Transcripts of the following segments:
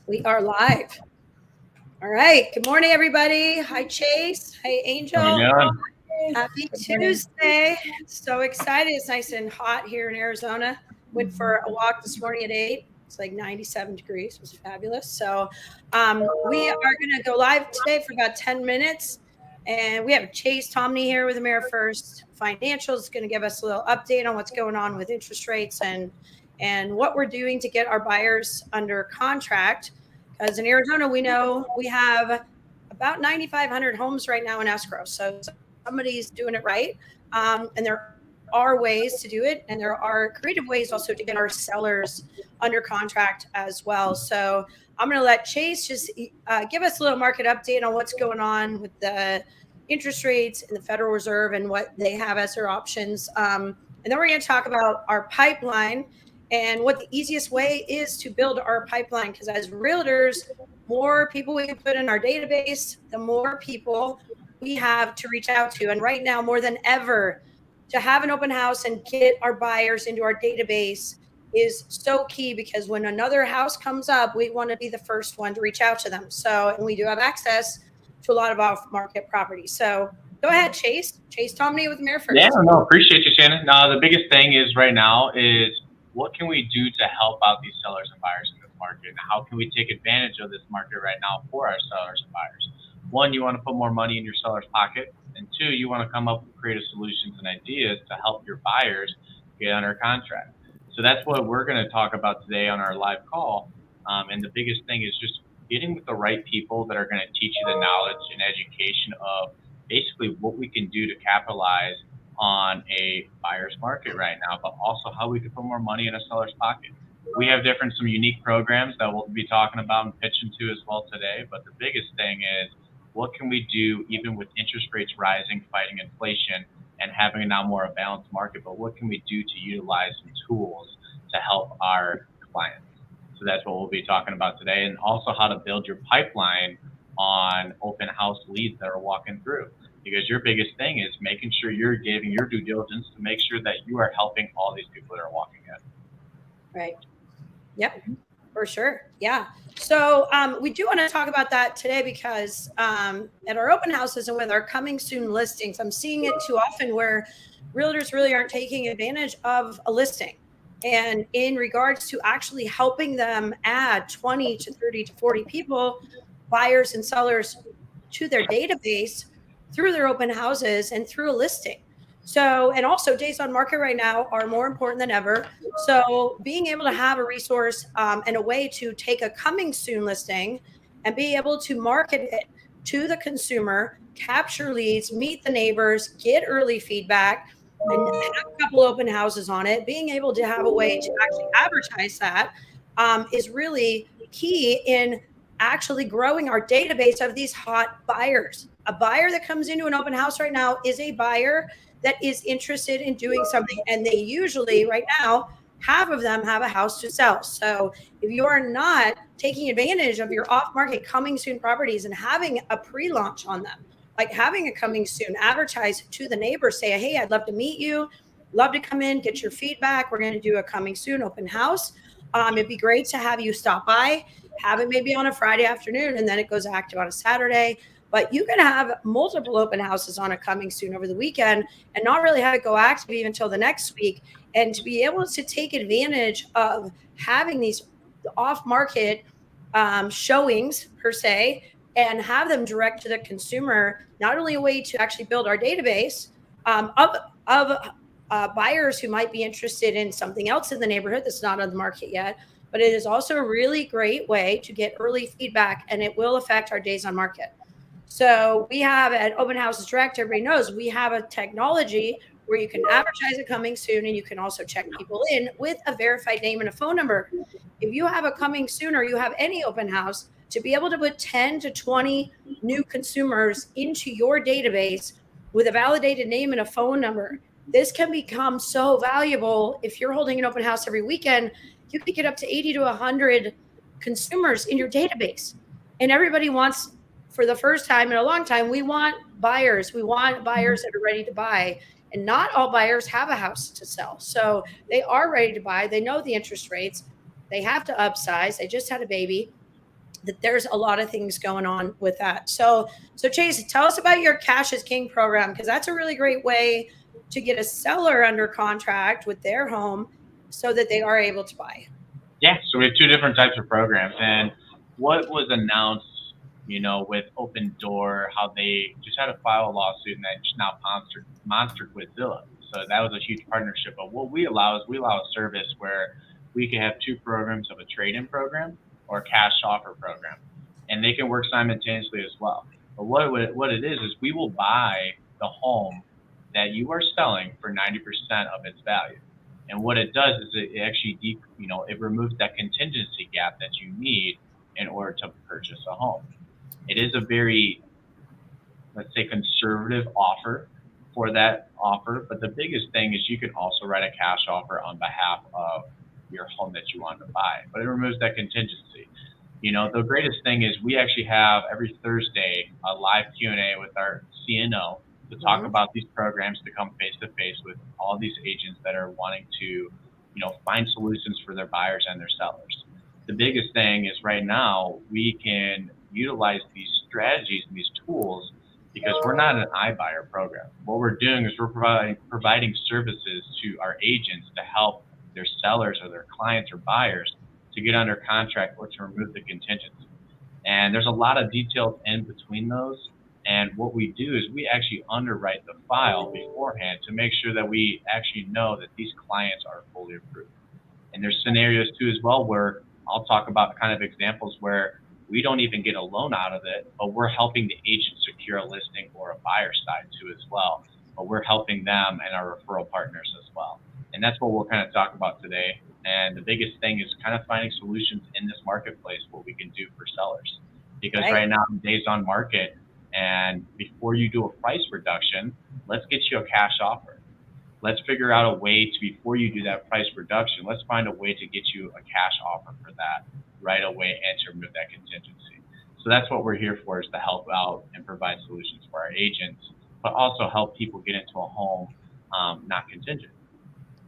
We are live. All right. Good morning, everybody. Hi, Chase. Hey, How we Angel. doing? Happy Good morning. Tuesday. So excited. It's nice and hot here in Arizona. Went for a walk this morning at 8. It's like 97 degrees. It was fabulous. So we are going to go live today for about 10 minutes. And we have Chase Tomney here with America First Financials, going to give us a little update on what's going on with interest rates and what we're doing to get our buyers under contract. Because in Arizona, we know we have about 9,500 homes right now in escrow. So somebody's doing it right. And there are ways to do it. And there are creative ways also to get our sellers under contract as well. So I'm going to let Chase just give us a little market update on what's going on with the interest rates and the Federal Reserve and what they have as their options. And then we're going to talk about our pipeline and what the easiest way is to build our pipeline. Because as realtors, more people we can put in our database, the more people we have to reach out to. And right now, more than ever, to have an open house and get our buyers into our database is so key, because when another house comes up, we want to be the first one to reach out to them. So, and we do have access to a lot of off-market properties. So go ahead, Chase. Chase Tomney with Mirror First. Yeah, no, appreciate you, Shannon. Now, the biggest thing is right now is what can we do to help out these sellers and buyers in this market? And how can we take advantage of this market right now for our sellers and buyers? One, you want to put more money in your seller's pocket. And two, you want to come up with creative solutions and ideas to help your buyers get under contract. So that's what we're going to talk about today on our live call. And the biggest thing is just getting with the right people that are going to teach you the knowledge and education of basically what we can do to capitalize on a buyer's market right now, but also how we can put more money in a seller's pocket. We have some unique programs that we'll be talking about and pitching to as well today. But the biggest thing is, what can we do even with interest rates rising, fighting inflation, and having a now more a balanced market? But what can we do to utilize some tools to help our clients? So that's what we'll be talking about today, and also how to build your pipeline on open house leads that are walking through. Because your biggest thing is making sure you're giving your due diligence to make sure that you are helping all these people that are walking in. Right. Yep, for sure. Yeah. So we do want to talk about that today, because at our open houses and with our coming soon listings, I'm seeing it too often where realtors really aren't taking advantage of a listing. And in regards to actually helping them add 20 to 30 to 40 people, buyers and sellers, to their database through their open houses and through a listing. So, and also days on market right now are more important than ever. So being able to have a resource and a way to take a coming soon listing and be able to market it to the consumer, capture leads, meet the neighbors, get early feedback, and have a couple open houses on it, being able to have a way to actually advertise that is really key in actually growing our database of these hot buyers. A buyer that comes into an open house right now is a buyer that is interested in doing something. And they usually right now, half of them have a house to sell. So if you are not taking advantage of your off-market coming soon properties and having a pre-launch on them, like having a coming soon, advertise to the neighbors, say, hey, I'd love to meet you, love to come in, get your feedback. We're going to do a coming soon open house. It'd be great to have you stop by, have it maybe on a Friday afternoon, and then it goes active on a Saturday. But you can have multiple open houses on a coming soon over the weekend and not really have it go active even until the next week. And to be able to take advantage of having these off-market showings per se, and have them direct to the consumer, not only a way to actually build our database of buyers who might be interested in something else in the neighborhood that's not on the market yet, but it is also a really great way to get early feedback, and it will affect our days on market. So we have at Open Houses Direct, everybody knows we have a technology where you can advertise it coming soon, and you can also check people in with a verified name and a phone number. If you have a coming soon or you have any open house, to be able to put 10 to 20 new consumers into your database with a validated name and a phone number, this can become so valuable. If you're holding an open house every weekend, you could get up to 80 to 100 consumers in your database. And everybody wants, for the first time in a long time, we want buyers. We want buyers that are ready to buy. And not all buyers have a house to sell. So they are ready to buy. They know the interest rates. They have to upsize. They just had a baby. that there's a lot of things going on with that. So Chase, tell us about your Cash is King program, because that's a really great way to get a seller under contract with their home so that they are able to buy. Yeah, so we have two different types of programs, and what was announced, with Open Door, how they just had to file a lawsuit and that just now monstered with Zillow. So that was a huge partnership. But what we allow is we allow a service where we can have two programs of a trade-in program or a cash offer program, and they can work simultaneously as well. But what it is we will buy the home that you are selling for 90% of its value. And what it does is it actually, it removes that contingency gap that you need in order to purchase a home. It is a very, let's say, conservative offer for that offer. But the biggest thing is you can also write a cash offer on behalf of your home that you want to buy. But it removes that contingency. The greatest thing is we actually have every Thursday a live Q&A with our CNO to talk about these programs, to come face to face with all these agents that are wanting to, find solutions for their buyers and their sellers. The biggest thing is right now we can utilize these strategies and these tools because we're not an iBuyer program. What we're doing is we're providing services to our agents to help their sellers or their clients or buyers to get under contract or to remove the contingency. And there's a lot of details in between those. And what we do is we actually underwrite the file beforehand to make sure that we actually know that these clients are fully approved. And there's scenarios too as well where I'll talk about kind of examples where we don't even get a loan out of it, but we're helping the agent secure a listing or a buyer side too as well. But we're helping them and our referral partners as well. And that's what we'll kind of talk about today. And the biggest thing is kind of finding solutions in this marketplace, what we can do for sellers. Because right now, days on market, and before you do a price reduction, let's get you a cash offer. Let's figure out a way to, before you do that price reduction, let's find a way to get you a cash offer for that right away and to remove that contingency. So that's what we're here for, is to help out and provide solutions for our agents, but also help people get into a home not contingent.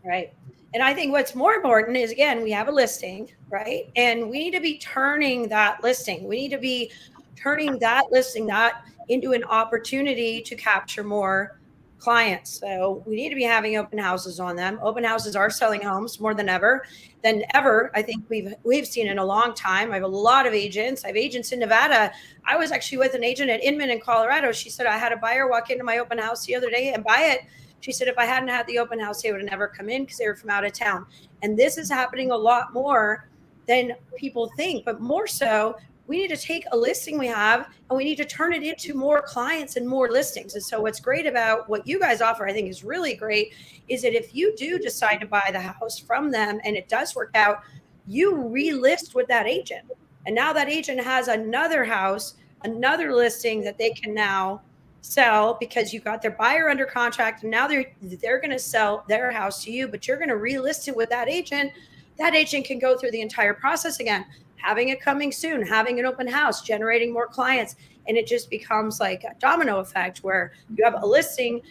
Right. And I think what's more important is, again, we have a listing, right? And we need to be turning that listing. We need to be turning that listing not into an opportunity to capture more clients. So we need to be having open houses on them. Open houses are selling homes more than ever. I think we've seen in a long time. I have a lot of agents. I have agents in Nevada. I was actually with an agent at Inman in Colorado. She said, I had a buyer walk into my open house the other day and buy it. She said, if I hadn't had the open house, they would have never come in because they were from out of town. And this is happening a lot more than people think, but more so, we need to take a listing we have and we need to turn it into more clients and more listings. And so what's great about what you guys offer, I think is really great, is that if you do decide to buy the house from them and it does work out, you relist with that agent. And now that agent has another house, another listing that they can now sell because you got their buyer under contract. And now they're going to sell their house to you, but you're going to relist it with that agent. That agent can go through the entire process again, having it coming soon, having an open house, generating more clients. And it just becomes like a domino effect where you have a listing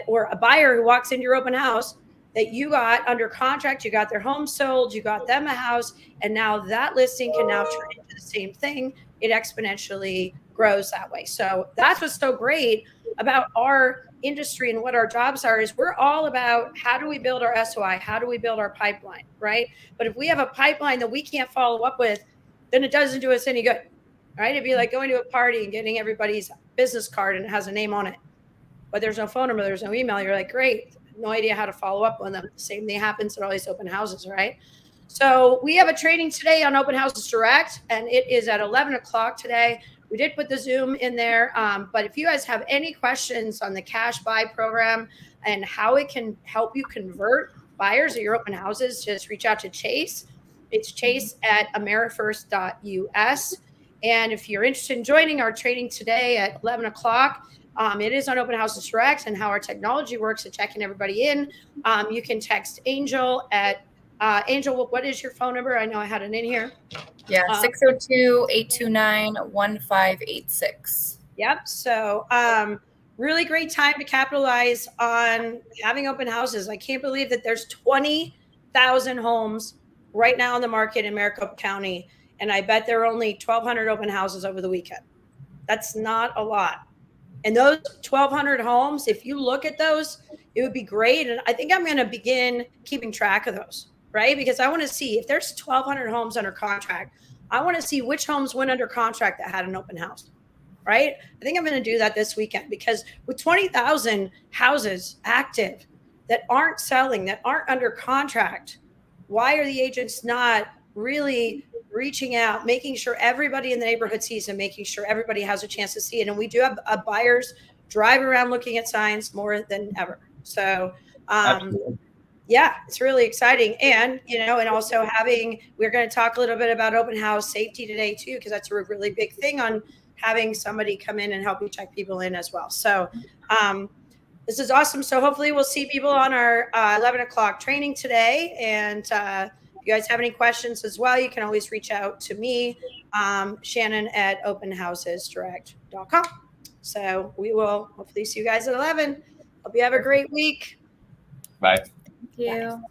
or a buyer who walks into your open house that you got under contract, you got their home sold, you got them a house, and now that listing can now turn into the same thing. It exponentially grows that way. So that's what's so great about our industry and what our jobs are, is we're all about how do we build our SOI? How do we build our pipeline, right? But if we have a pipeline that we can't follow up with, then it doesn't do us any good, right? It'd be like going to a party and getting everybody's business card and it has a name on it, but there's no phone number, there's no email. You're like, great, no idea how to follow up on them. The same thing happens at all these open houses, right? So we have a training today on Open Houses Direct, and it is at 11 o'clock today. We did put the Zoom in there, but if you guys have any questions on the cash buy program and how it can help you convert buyers at your open houses, just reach out to Chase. It's chase@amerifirst.us. And if you're interested in joining our training today at 11 o'clock, it is on Open Houses Direct and how our technology works at checking everybody in. You can text Angel at Angel, what is your phone number? I know I had it in here. Yeah, 602-829-1586. Yep. So really great time to capitalize on having open houses. I can't believe that there's 20,000 homes right now in the market in Maricopa County. And I bet there were only 1,200 open houses over the weekend. That's not a lot. And those 1,200 homes, if you look at those, it would be great. And I think I'm going to begin keeping track of those, right? Because I want to see if there's 1,200 homes under contract, I want to see which homes went under contract that had an open house, right? I think I'm going to do that this weekend, because with 20,000 houses active that aren't selling, that aren't under contract, why are the agents not really reaching out, making sure everybody in the neighborhood sees and making sure everybody has a chance to see it? And we do have buyers driving around looking at signs more than ever. So, yeah, it's really exciting. And, and also we're going to talk a little bit about open house safety today too, because that's a really big thing on having somebody come in and help you check people in as well. So, this is awesome. So hopefully we'll see people on our 11 o'clock training today. And if you guys have any questions as well, you can always reach out to me, Shannon at openhousesdirect.com. So we will hopefully see you guys at 11. Hope you have a great week. Bye. Thank you. Bye.